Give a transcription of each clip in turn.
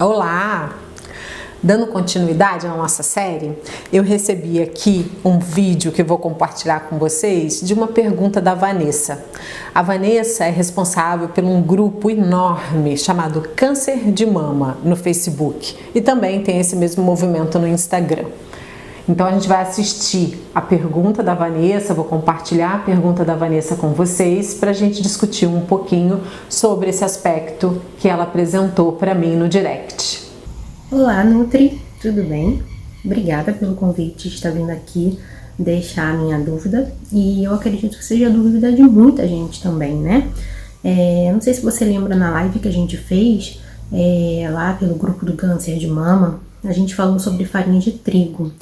Olá! Dando continuidade à nossa série, eu recebi aqui um vídeo que vou compartilhar com vocês de uma pergunta da Vanessa. A Vanessa é responsável por um grupo enorme chamado Câncer de Mama no Facebook e também tem esse mesmo movimento no Instagram. Então a gente vai assistir a pergunta da Vanessa, vou compartilhar a pergunta da Vanessa com vocês para a gente discutir um pouquinho sobre esse aspecto que ela apresentou para mim no direct. Olá, Nutri, tudo bem? Obrigada pelo convite de estar vindo aqui deixar a minha dúvida e eu acredito que seja a dúvida de muita gente também, né? Não sei se você lembra na live que a gente fez lá pelo grupo do Câncer de Mama, a gente falou sobre farinha de trigo.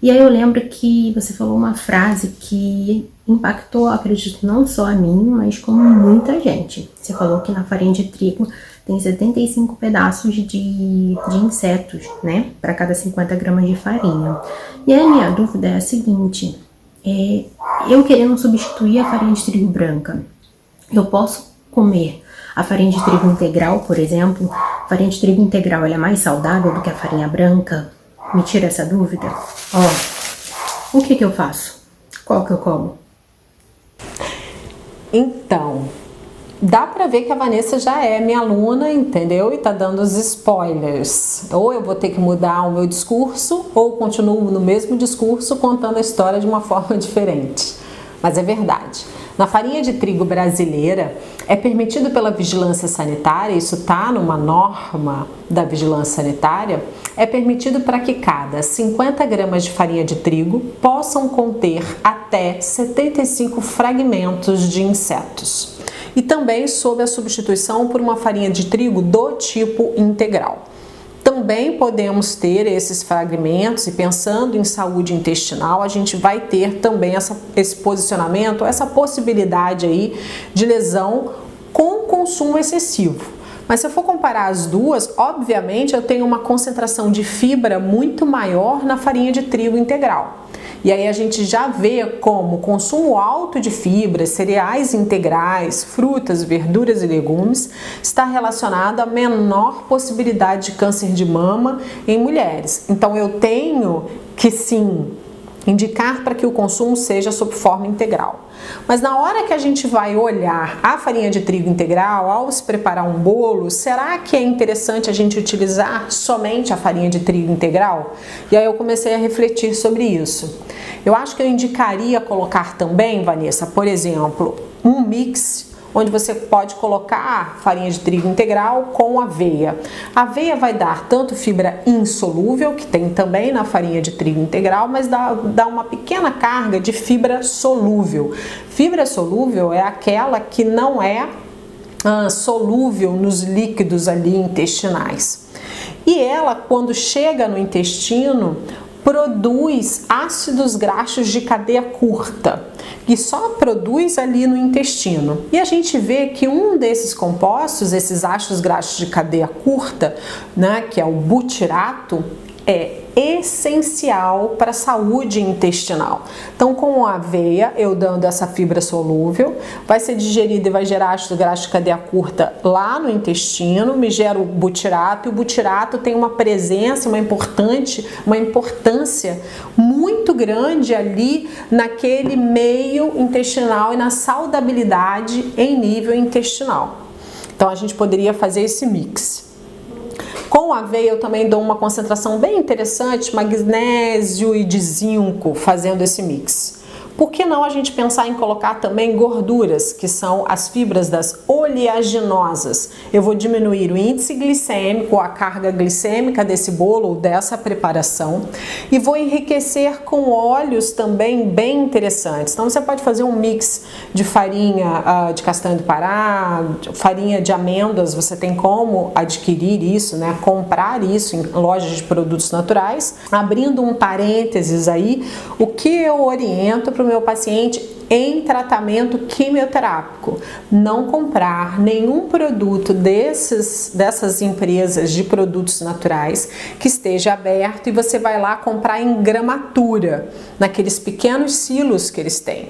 E aí eu lembro que você falou uma frase que impactou, acredito, não só a mim, mas como muita gente. Você falou que na farinha de trigo tem 75 pedaços de insetos, né? Para cada 50 gramas de farinha. E a minha dúvida é a seguinte, eu querendo substituir a farinha de trigo branca, eu posso comer a farinha de trigo integral, por exemplo? A farinha de trigo integral ela é mais saudável do que a farinha branca? Me tira essa dúvida. O que eu faço? Qual que eu como? Então, dá pra ver que a Vanessa já é minha aluna, entendeu? E tá dando os spoilers. Ou eu vou ter que mudar o meu discurso, ou continuo no mesmo discurso contando a história de uma forma diferente. Mas é verdade. Na farinha de trigo brasileira, é permitido pela vigilância sanitária, isso está numa norma da vigilância sanitária, é permitido para que cada 50 gramas de farinha de trigo possam conter até 75 fragmentos de insetos. E também sob a substituição por uma farinha de trigo do tipo integral. Também podemos ter esses fragmentos e pensando em saúde intestinal, a gente vai ter também esse posicionamento, essa possibilidade aí de lesão com consumo excessivo. Mas se eu for comparar as duas, obviamente eu tenho uma concentração de fibra muito maior na farinha de trigo integral. E aí a gente já vê como o consumo alto de fibras, cereais integrais, frutas, verduras e legumes está relacionado a menor possibilidade de câncer de mama em mulheres. Então eu tenho que sim indicar para que o consumo seja sob forma integral. Mas na hora que a gente vai olhar a farinha de trigo integral, ao se preparar um bolo, será que é interessante a gente utilizar somente a farinha de trigo integral? E aí eu comecei a refletir sobre isso. Eu acho que eu indicaria colocar também, Vanessa, por exemplo, um mix onde você pode colocar farinha de trigo integral com aveia. A aveia vai dar tanto fibra insolúvel, que tem também na farinha de trigo integral, mas dá uma pequena carga de fibra solúvel. Fibra solúvel é aquela que não é solúvel nos líquidos ali intestinais. E ela, quando chega no intestino, produz ácidos graxos de cadeia curta, que só produz ali no intestino. E a gente vê que um desses compostos, esses ácidos graxos de cadeia curta, né, que é o butirato, é essencial para a saúde intestinal. Então, com a aveia, eu dando essa fibra solúvel, vai ser digerida e vai gerar ácido graxo de cadeia curta lá no intestino, me gera o butirato, e o butirato tem uma presença, uma importância muito grande ali naquele meio intestinal e na saudabilidade em nível intestinal. Então, a gente poderia fazer esse mix. Com a aveia eu também dou uma concentração bem interessante, magnésio e de zinco, fazendo esse mix. Por que não a gente pensar em colocar também gorduras, que são as fibras das oleaginosas? Eu vou diminuir o índice glicêmico, a carga glicêmica desse bolo ou dessa preparação e vou enriquecer com óleos também bem interessantes. Então você pode fazer um mix de farinha de castanha do Pará, farinha de amêndoas, você tem como adquirir isso, né? Comprar isso em lojas de produtos naturais. Abrindo um parênteses aí, o que eu oriento para o meu paciente em tratamento quimioterápico? Não comprar nenhum produto dessas empresas de produtos naturais que esteja aberto e você vai lá comprar em gramatura, naqueles pequenos silos que eles têm.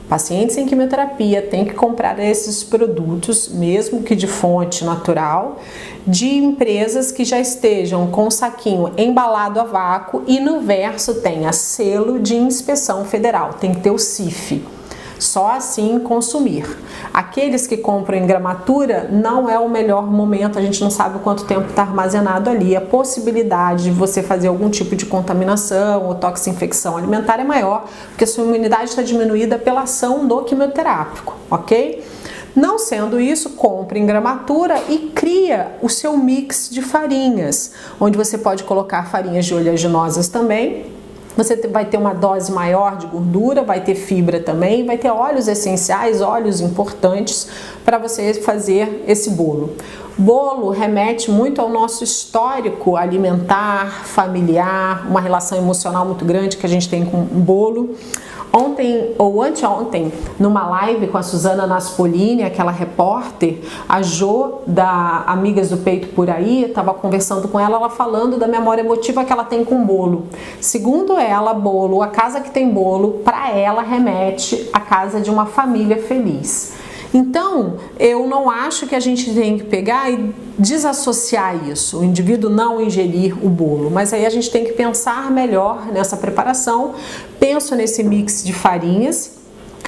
Pacientes em quimioterapia têm que comprar esses produtos, mesmo que de fonte natural, de empresas que já estejam com o saquinho embalado a vácuo e no verso tenha selo de inspeção federal, tem que ter o CIF. Só assim consumir. Aqueles que compram em gramatura, não é o melhor momento, a gente não sabe quanto tempo está armazenado ali. A possibilidade de você fazer algum tipo de contaminação ou toxinfecção alimentar é maior, porque a sua imunidade está diminuída pela ação do quimioterápico, ok? Não sendo isso, compre em gramatura e cria o seu mix de farinhas, onde você pode colocar farinhas de oleaginosas também. Você vai ter uma dose maior de gordura, vai ter fibra também, vai ter óleos essenciais, óleos importantes para você fazer esse bolo. Bolo remete muito ao nosso histórico alimentar, familiar, uma relação emocional muito grande que a gente tem com o bolo. Ontem ou anteontem, numa live com a Suzana Naspolini, aquela repórter, a Jo da Amigas do Peito Por Aí, estava conversando com ela falando da memória emotiva que ela tem com bolo. Segundo ela, bolo, a casa que tem bolo, para ela remete à casa de uma família feliz. Então, eu não acho que a gente tem que pegar e desassociar isso, o indivíduo não ingerir o bolo, mas aí a gente tem que pensar melhor nessa preparação. Penso nesse mix de farinhas.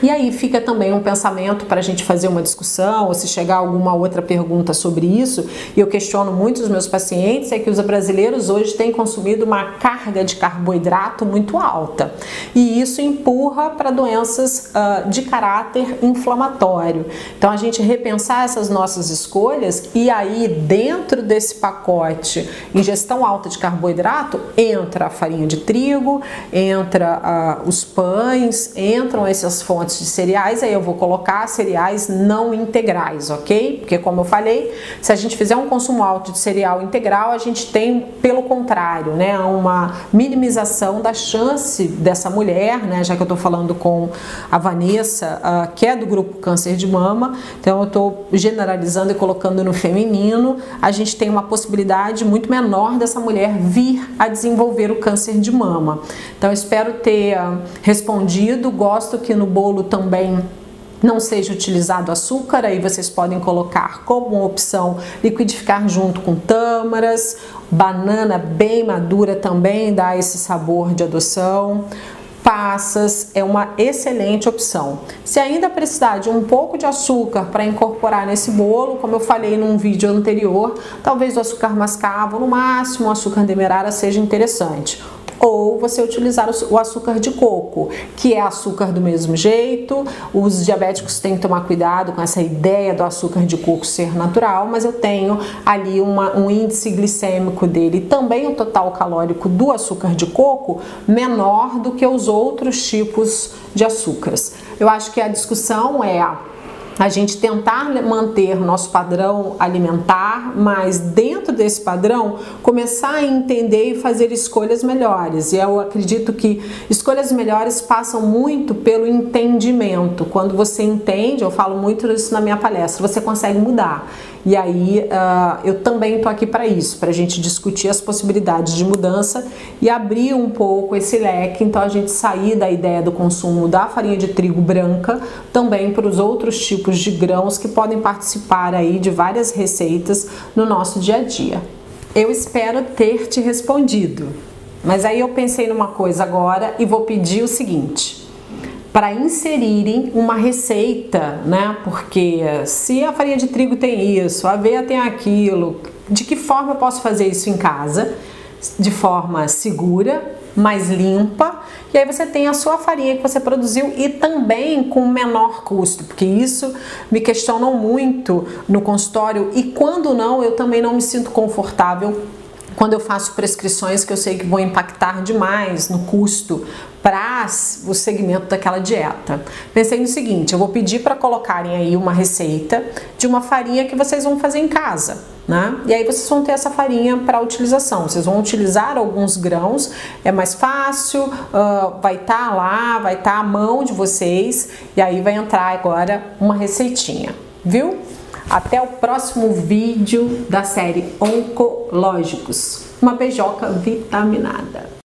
E aí fica também um pensamento para a gente fazer uma discussão, ou se chegar alguma outra pergunta sobre isso, e eu questiono muito os meus pacientes, é que os brasileiros hoje têm consumido uma carga de carboidrato muito alta, e isso empurra para doenças de caráter inflamatório. Então a gente repensar essas nossas escolhas, e aí dentro desse pacote ingestão alta de carboidrato, entra a farinha de trigo, entra os pães, entram essas fontes de cereais, aí eu vou colocar cereais não integrais, ok? Porque como eu falei, se a gente fizer um consumo alto de cereal integral, a gente tem, pelo contrário, né, uma minimização da chance dessa mulher, né, já que eu tô falando com a Vanessa, que é do grupo câncer de mama, então eu tô generalizando e colocando no feminino, a gente tem uma possibilidade muito menor dessa mulher vir a desenvolver o câncer de mama. Então eu espero ter respondido. Gosto que no bolo também não seja utilizado açúcar, aí vocês podem colocar como opção liquidificar junto com tâmaras, banana bem madura também dá esse sabor de adoção. Passas é uma excelente opção. Se ainda precisar de um pouco de açúcar para incorporar nesse bolo, como eu falei num vídeo anterior, talvez o açúcar mascavo, no máximo o açúcar demerara seja interessante. Ou você utilizar o açúcar de coco, que é açúcar do mesmo jeito. Os diabéticos têm que tomar cuidado com essa ideia do açúcar de coco ser natural, mas eu tenho ali um índice glicêmico dele, também o total calórico do açúcar de coco, menor do que os outros tipos de açúcares. Eu acho que a discussão é a gente tentar manter nosso padrão alimentar, mas dentro desse padrão começar a entender e fazer escolhas melhores. E eu acredito que escolhas melhores passam muito pelo entendimento. Quando você entende, eu falo muito isso na minha palestra, você consegue mudar. E aí eu também estou aqui para isso, para a gente discutir as possibilidades de mudança e abrir um pouco esse leque. Então a gente sair da ideia do consumo da farinha de trigo branca também para os outros tipos de grãos que podem participar aí de várias receitas no nosso dia a dia. Eu espero ter te respondido, mas aí eu pensei numa coisa agora e vou pedir o seguinte: para inserirem uma receita, né? Porque se a farinha de trigo tem isso, a aveia tem aquilo, de que forma eu posso fazer isso em casa? De forma segura, mais limpa, e aí você tem a sua farinha que você produziu e também com menor custo, porque isso me questionam muito no consultório, e quando não, eu também não me sinto confortável quando eu faço prescrições que eu sei que vão impactar demais no custo para o segmento daquela dieta. Pensei no seguinte: eu vou pedir para colocarem aí uma receita de uma farinha que vocês vão fazer em casa, né? E aí vocês vão ter essa farinha para utilização. Vocês vão utilizar alguns grãos, é mais fácil, vai estar lá, vai estar à mão de vocês, e aí vai entrar agora uma receitinha, viu? Até o próximo vídeo da série Oncológicos. Uma beijoca vitaminada.